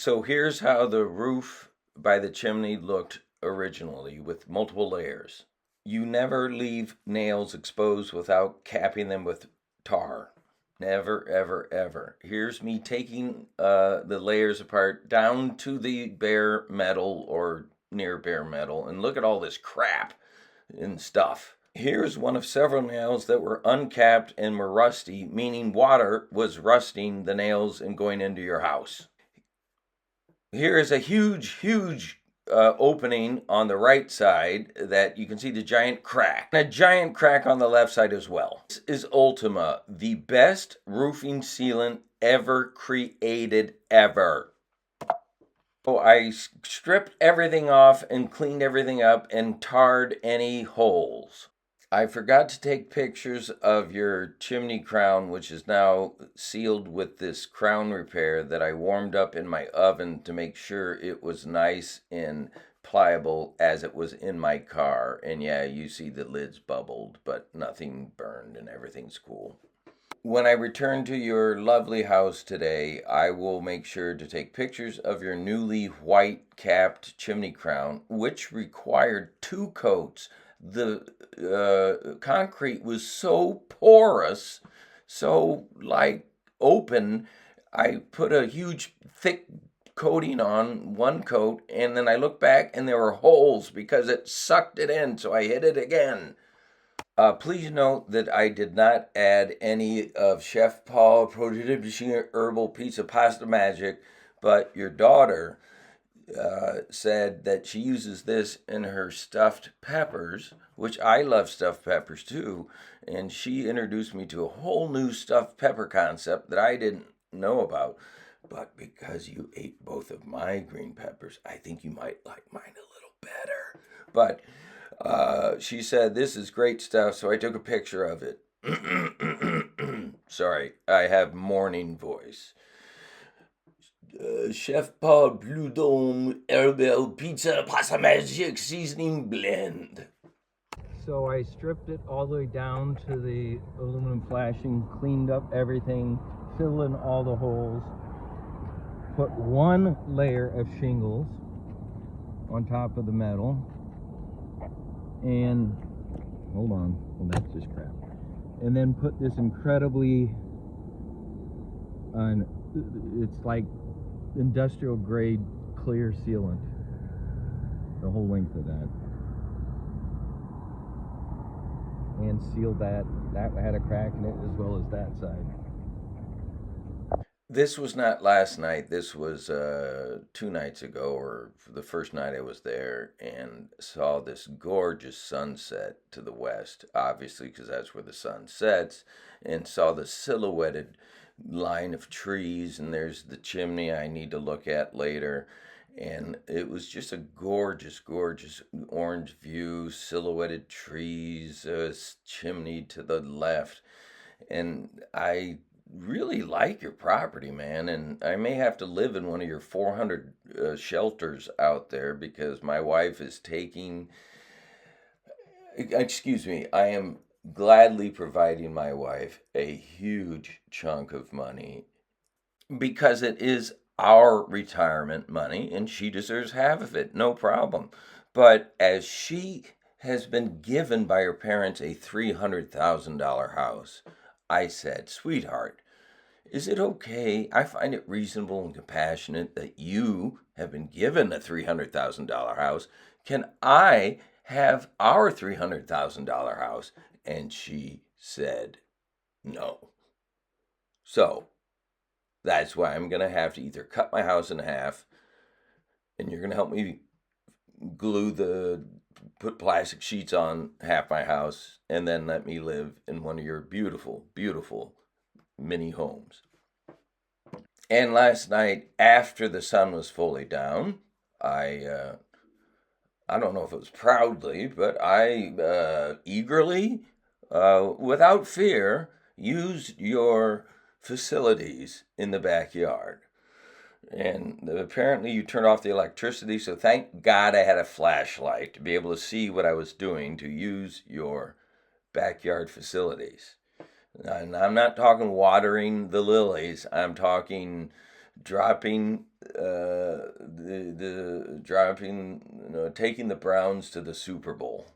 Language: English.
So here's how the roof by the chimney looked originally with multiple layers. You never leave nails exposed without capping them with tar. Never, ever, ever. Here's me taking the layers apart down to the bare metal or near bare metal, and look at all this crap and stuff. Here's one of several nails that were uncapped and were rusty, meaning water was rusting the nails and going into your house. Here is a huge opening on the right side that you can see the giant crack. And a giant crack on the left side as well. This is Ultima, the best roofing sealant ever created ever. So I stripped everything off and cleaned everything up and tarred any holes. I forgot to take pictures of your chimney crown, which is now sealed with this crown repair that I warmed up in my oven to make sure it was nice and pliable as it was in my car. And yeah, you see the lids bubbled, but nothing burned and everything's cool. When I return to your lovely house today, I will make sure to take pictures of your newly white capped chimney crown, which required 2 coats. The concrete was so porous, so like open. I put a huge thick coating on 1 coat, and then I looked back and there were holes because it sucked it in, so I hit it again. Please note that I did not add any of Chef Paul Prototype Herbal Pizza Pasta Magic, but your daughter said that she uses this in her stuffed peppers, which I love stuffed peppers too, and she introduced me to a whole new stuffed pepper concept that I didn't know about. But because you ate both of my green peppers, I think you might like mine a little better. But she said, "This is great stuff," so I took a picture of it. Sorry, I have morning voice. Chef Paul Blue Dome Herbal Pizza Pasta Magic Seasoning Blend. So I stripped it all the way down to the aluminum flashing, cleaned up everything, filled in all the holes, put 1 layer of shingles on top of the metal, and hold on, well that's just crap. And then put this incredibly, it's like industrial grade clear sealant, the whole length of that, and sealed that. That had a crack in it as well as that side. This was not last night. This was 2 nights ago, or the first night I was there, and saw this gorgeous sunset to the west, obviously, because that's where the sun sets, and saw the silhouetted line of trees, and there's the chimney I need to look at later. And it was just a gorgeous orange view, silhouetted trees, chimney to the left. And I really like your property, man, and I may have to live in one of your 400 shelters out there because my wife is taking, excuse me, I am gladly providing my wife a huge chunk of money because it is our retirement money and she deserves half of it, no problem. But as she has been given by her parents a $300,000 house, I said, "Sweetheart, is it okay? I find it reasonable and compassionate that you have been given a $300,000 house. Can I have our $300,000 house?" And she said no. So that's why I'm going to have to either cut my house in half, and you're going to help me put plastic sheets on half my house, and then let me live in one of your beautiful mini homes. And last night, after the sun was fully down, I don't know if it was proudly, but I eagerly, without fear, used your facilities in the backyard. And apparently you turned off the electricity, so thank God I had a flashlight to be able to see what I was doing to use your backyard facilities. And I'm not talking watering the lilies, I'm talking dropping taking the Browns to the Super Bowl.